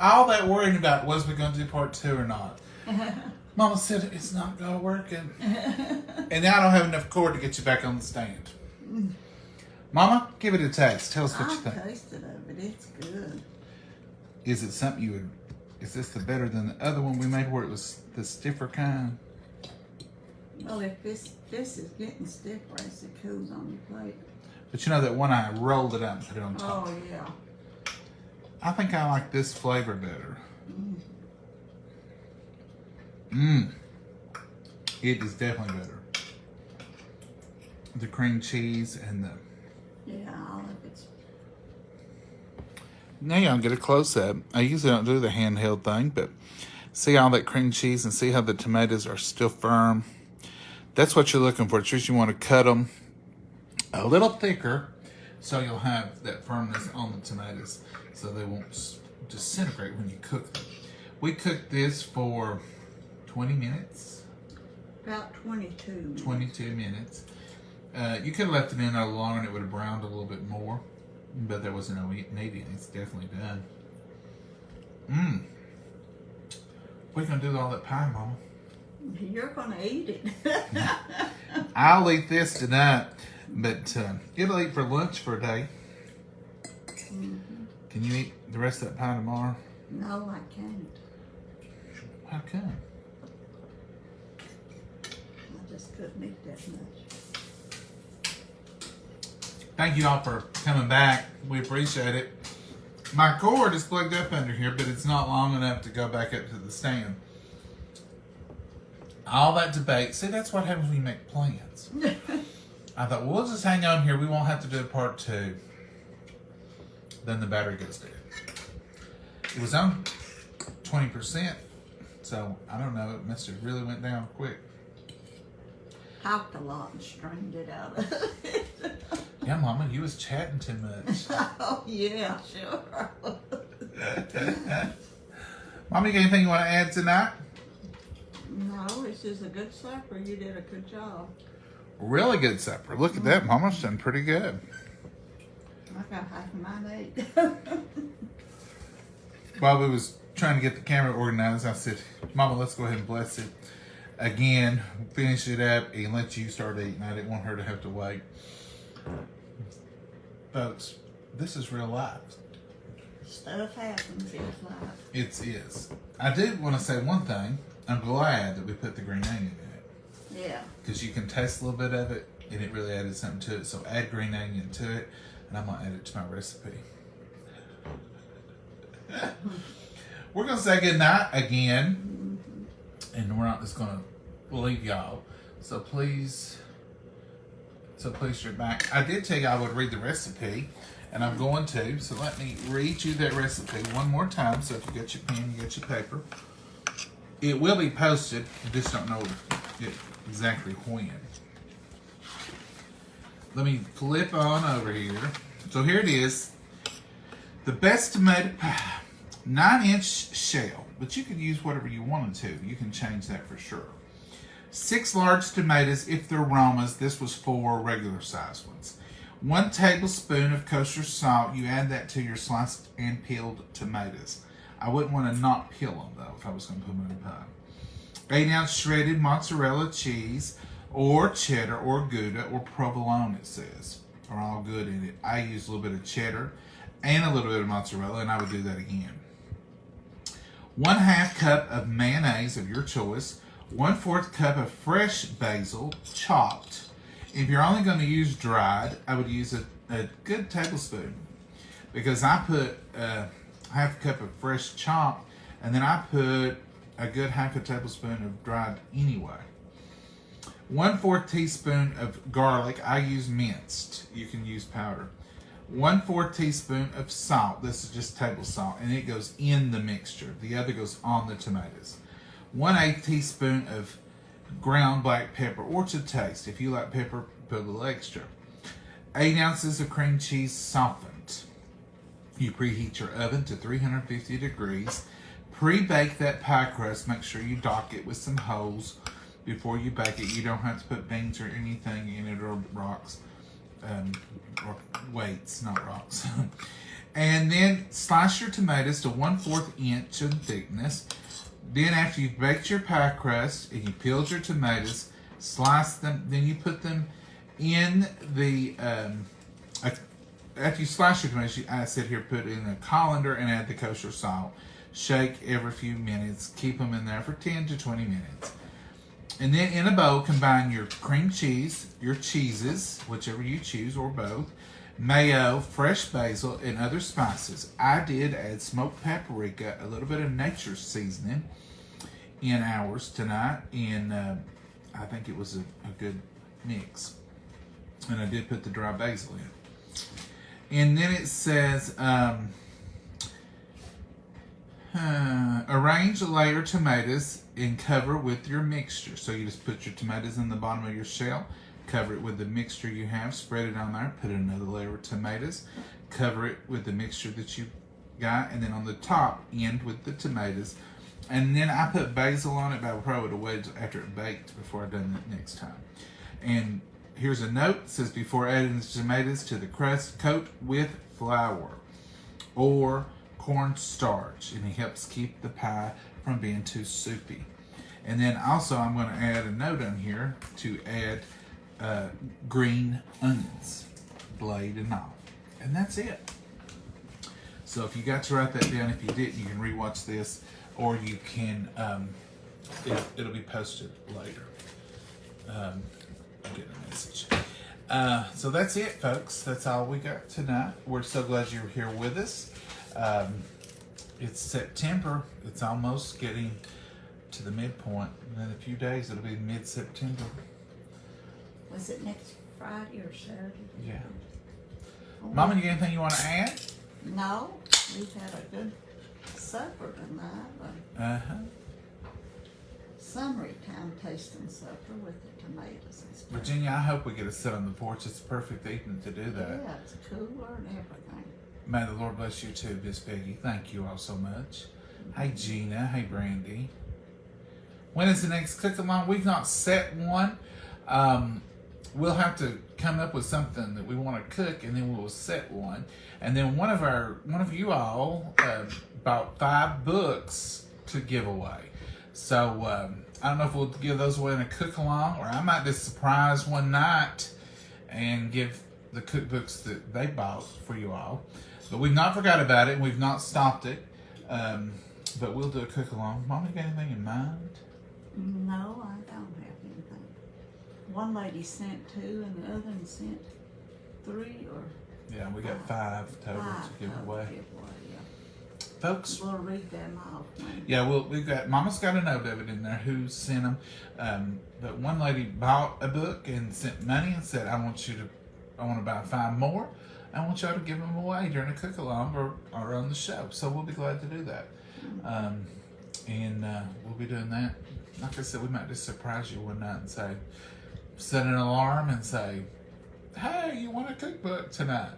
all that worrying about was we going to do part 2 or not. Mama said it's not going to work. And now I don't have enough cord to get you back on the stand. Mama, give it a taste. Tell us what you think. I tasted it. It's good. Is it something you would... Is this the better than the other one we made where it was the stiffer kind? Well, if this is getting stiffer as it cools on your plate. But you know that one I rolled it up and put it on top. Oh, yeah. I think I like this flavor better. It is definitely better. The cream cheese and the... Yeah, all of it's... Now y'all get a close-up. I usually don't do the handheld thing, but see all that cream cheese and see how the tomatoes are still firm. That's what you're looking for. It's you want to cut them a little thicker so you'll have that firmness on the tomatoes so they won't disintegrate when you cook them. We cooked this for 20 minutes. About 22 minutes. 22 minutes. You could have left it in a little longer and it would have browned a little bit more, but there wasn't no needing. It's definitely done. What are you going to do with all that pie, Mama? You're going to eat it. I'll eat this tonight, but it'll eat for lunch for a day. Can you eat the rest of that pie tomorrow? No, I can't. How come? I just couldn't eat that much. Thank you all for coming back. We appreciate it. My cord is plugged up under here, but it's not long enough to go back up to the stand. All that debate. See, that's what happens when you make plans. I thought, well, we'll just hang on here. We won't have to do a part 2. Then the battery goes dead. It was on 20%, so I don't know. It must have really went down quick. Talked a lot and strained it out of it. Yeah, Mama, you was chatting too much. Oh, yeah, sure. Mama, you got anything you want to add tonight? No, this is a good supper. You did a good job. Really good supper. Look at that. Mama's done pretty good. I got half of mine ate. While we was trying to get the camera organized, I said, Mama, let's go ahead and bless it. Again, finish it up and let you start eating. I didn't want her to have to wait. Folks, this is real life. Stuff happens in life. It is. I did want to say one thing. I'm glad that we put the green onion in it. Yeah. Because you can taste a little bit of it, and it really added something to it. So add green onion to it, and I'm going to add it to my recipe. We're going to say goodnight again, and we're not just going to leave y'all. So please you're back. I did tell you I would read the recipe, and I'm going to. So let me read you that recipe one more time. So if you get your pen, you get your paper. It will be posted. I just don't know exactly when. Let me flip on over here. So here it is. The best tomato pie. 9-inch shell. But you can use whatever you wanted to. You can change that for sure. 6 large tomatoes if they're Romas. This was 4 regular sized ones. 1 tablespoon of kosher salt. You add that to your sliced and peeled tomatoes. I wouldn't want to not peel them though if I was going to put them in a pie. 8-ounce shredded mozzarella cheese or cheddar or Gouda or provolone it says are all good in it. I use a little bit of cheddar and a little bit of mozzarella, and I would do that again. 1/2 cup of mayonnaise of your choice. 1/4 cup of fresh basil chopped. If you're only going to use dried, I would use a good tablespoon because I put 1/2 cup of fresh chopped, and then I put a good 1/2 tablespoon of dried anyway. 1/4 teaspoon of garlic. I use minced. You can use powder. 1/4 teaspoon of salt. This is just table salt, and it goes in the mixture. The other goes on the tomatoes. 1/8 teaspoon of ground black pepper, or to taste. If you like pepper, put a little extra. 8 ounces of cream cheese softened. You preheat your oven to 350 degrees. Pre-bake that pie crust. Make sure you dock it with some holes before you bake it. You don't have to put beans or anything in it or rocks. Or weights, not rocks. And then slice your tomatoes to 1/4 inch in thickness. Then after you've baked your pie crust and you peeled your tomatoes, slice them. Then you put them in the after you slice your tomatoes, I said here, put in a colander and add the kosher salt. Shake every few minutes. Keep them in there for 10 to 20 minutes. And then in a bowl, combine your cream cheese, your cheeses, whichever you choose, or both, mayo, fresh basil, and other spices. I did add smoked paprika, a little bit of nature's seasoning in ours tonight, and I think it was a good mix. And I did put the dry basil in. And then it says, arrange a layer of tomatoes and cover with your mixture. So you just put your tomatoes in the bottom of your shell, cover it with the mixture you have, spread it on there, put another layer of tomatoes, cover it with the mixture that you got, and then on the top, end with the tomatoes. And then I put basil on it, but I probably would have waited after it baked before I done it next time. And here's a note. It says, before adding the tomatoes to the crust, coat with flour or cornstarch, and it helps keep the pie from being too soupy. And then also I'm going to add a note on here to add green onions, blade and all. And that's it. So if you got to write that down, if you didn't, you can rewatch this, or you can, it'll be posted later. I'm getting a message. So that's it, folks. That's all we got tonight. We're so glad you're here with us. It's September. It's almost getting to the midpoint. In a few days, it'll be mid-September. Was it next Friday or Saturday? Yeah. Oh. Mama, you got anything you want to add? No, we've had a good supper tonight. Uh-huh. Summertime tasting supper with the tomatoes and stuff. Virginia, I hope we get to sit on the porch. It's a perfect evening to do that. Yeah, it's cooler and everything. May the Lord bless you too, Miss Peggy. Thank you all so much. Hey, Gina. Hey, Brandy. When is the next cook-along? We've not set one. We'll have to come up with something that we want to cook, and then we'll set one. And then one of you all bought 5 books to give away. So I don't know if we'll give those away in a cook-along, or I might just surprise one night and give the cookbooks that they bought for you all. But we've not forgot about it, and we've not stopped it. But we'll do a cook-along. Mom, you got anything in mind? No, I don't have anything. One lady sent 2, and the other one sent 3 or... Yeah, we got 5 total to give away. Yeah. Folks, We'll read them off. Maybe. yeah, we've got, Mama's got a note of it in there who sent them. But one lady bought a book and sent money and said, I want to buy 5 more. I want y'all to give them away during a cook-along or on the show. So we'll be glad to do that. And we'll be doing that. Like I said, we might just surprise you one night and say, set an alarm and say, hey, you want a cookbook tonight?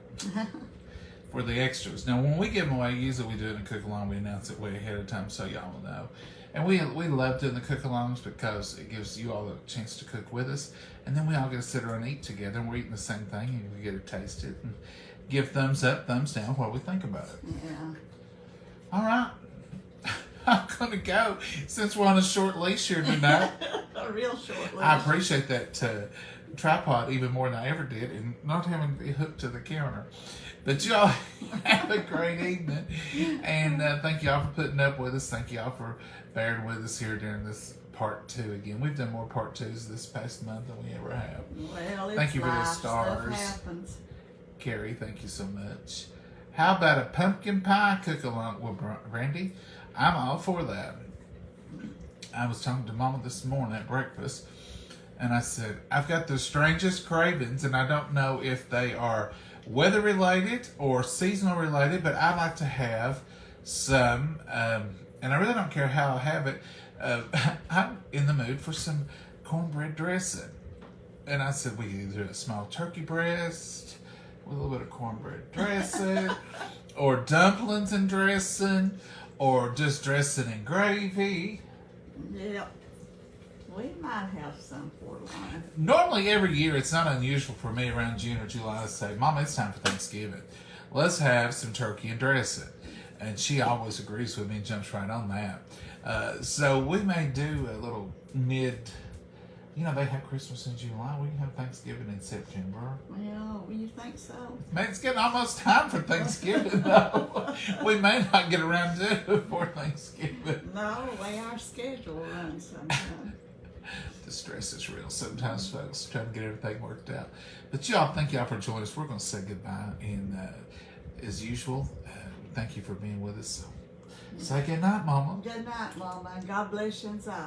For the extras. Now, when we give them away, usually we do it in a cook-along. We announce it way ahead of time so y'all will know. And we love doing the cook-alongs because it gives you all a chance to cook with us. And then we all get to sit around and eat together, and we're eating the same thing, and we get to taste it and give thumbs up, thumbs down what we think about it. Yeah. All right. I'm going to go since we're on a short leash here tonight. A real short leash. I appreciate that tripod even more than I ever did, and not having to be hooked to the counter. But y'all have a great evening, and thank y'all for putting up with us. Thank y'all for bearing with us here during this part 2 again. We've done more part 2s this past month than we ever have. Well, it's Thank you for the life. stars. Stuff happens. Carrie, thank you so much. How about a pumpkin pie cook-along with Brandy? I'm all for that. I was talking to Mama this morning at breakfast, and I said, I've got the strangest cravings, and I don't know if they are weather related or seasonal related, but I like to have some, and I really don't care how I have it. I'm in the mood for some cornbread dressing. And I said, we can either do a small turkey breast with a little bit of cornbread dressing, or dumplings and dressing, or just dressing and gravy. Yep. We might have some for lunch. Normally every year, it's not unusual for me around June or July to say, Mama, it's time for Thanksgiving. let's have some turkey and dressing. And she always agrees with me and jumps right on that. So we may do a little mid. You know, they have Christmas in July. We can have Thanksgiving in September. Well, you think so? Man, it's getting almost time for Thanksgiving, though. We may not get around to it before Thanksgiving. No, the way our schedule runs sometimes. The stress is real sometimes, folks, trying to get everything worked out. But y'all, thank y'all for joining us. We're going to say goodbye. And as usual, thank you for being with us. So, say good night, Mama. Good night, Mama. God bless you inside.